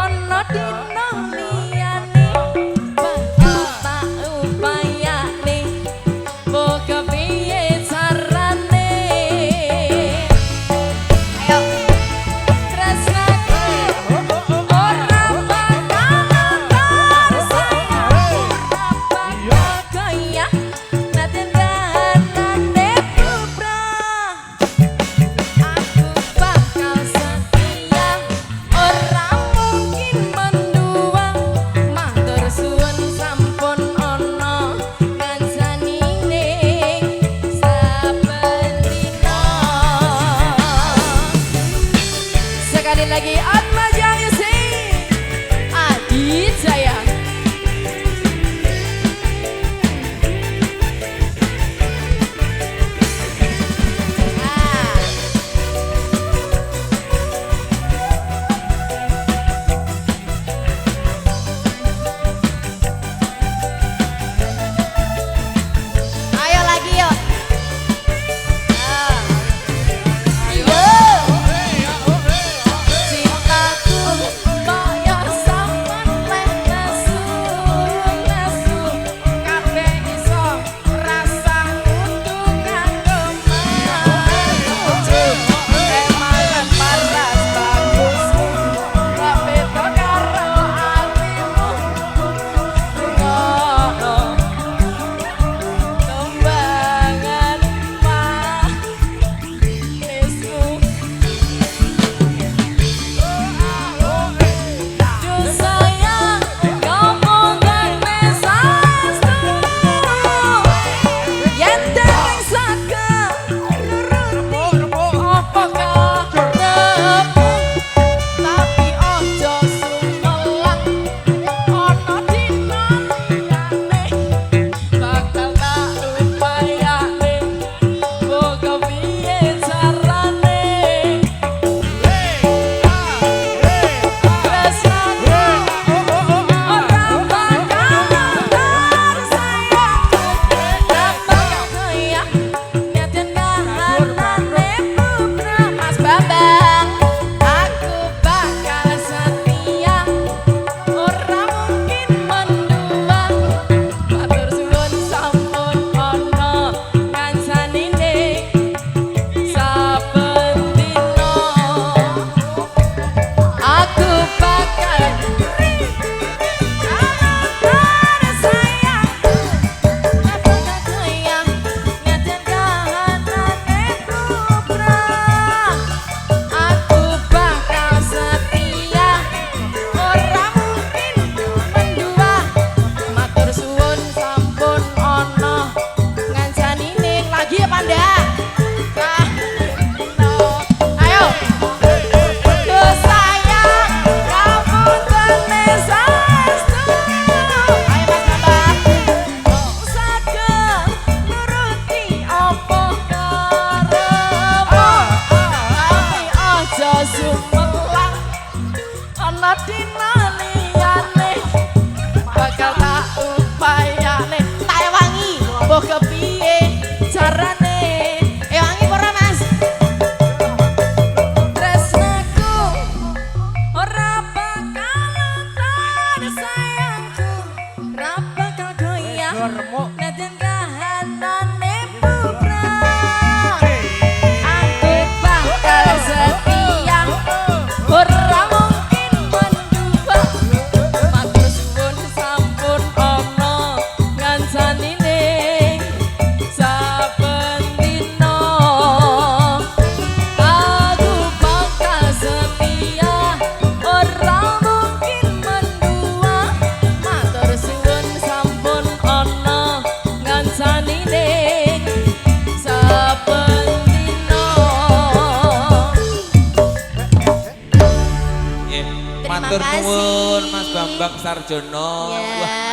ono dina liyane bakal tak upayane mbok kepiye carane ayo tresnaku ora bakal ntar sayang ora bakal goyah naten kahanane bubra aku bakal setia ora mungkin mendua matur suwun sampun ana kancanine saben dina sekali lagi Atma Jaya Adi Jaya ayo lagi yuk cintaku kaya sampean leh nesu nesu kabeh iso rasa kudu kanggo emalan paras bagus kabeh to karo atimu ngono tembangan manismu Duh sayang kamu gane sastu yen dereng saged nuruti apa kareepmu tapi ojo sumelang ana dina liyane bakal tak upayane mbok kepiye carane tresnaku ora bakal ntar sayangku ora bakal goyah naten kahanane bubra Mas Bambang aku bakal setia ora mungkin mendua matur suwun sampun ana kancanine saben dina aku bakal ntar sayangku ora bakal goyah naten kahanane bubra aku bakal setia ora mungkin mendua matur suwun sampun ana ngancanine lagi ya Panda ayo Duh sayang kamu tenes sastu ayo Mas Bambang saged nuruti apa karepmu tapi aja sumelang ana dina liyane bakal tak upayane tak ewangi mbok kepiye carane ewangi ora Mas tresnaku ora bakal ntar sayangku ora bakal goyah naten kahanane bubra aku bakal setia ora mungkin mendua matur suwun sampun ana ngancanine saben dina aku bakal setia ora mungkin mendua matur suwun sampun ana ngancanine saben dina Matur nuwun Mas Bambang Sarjono. ya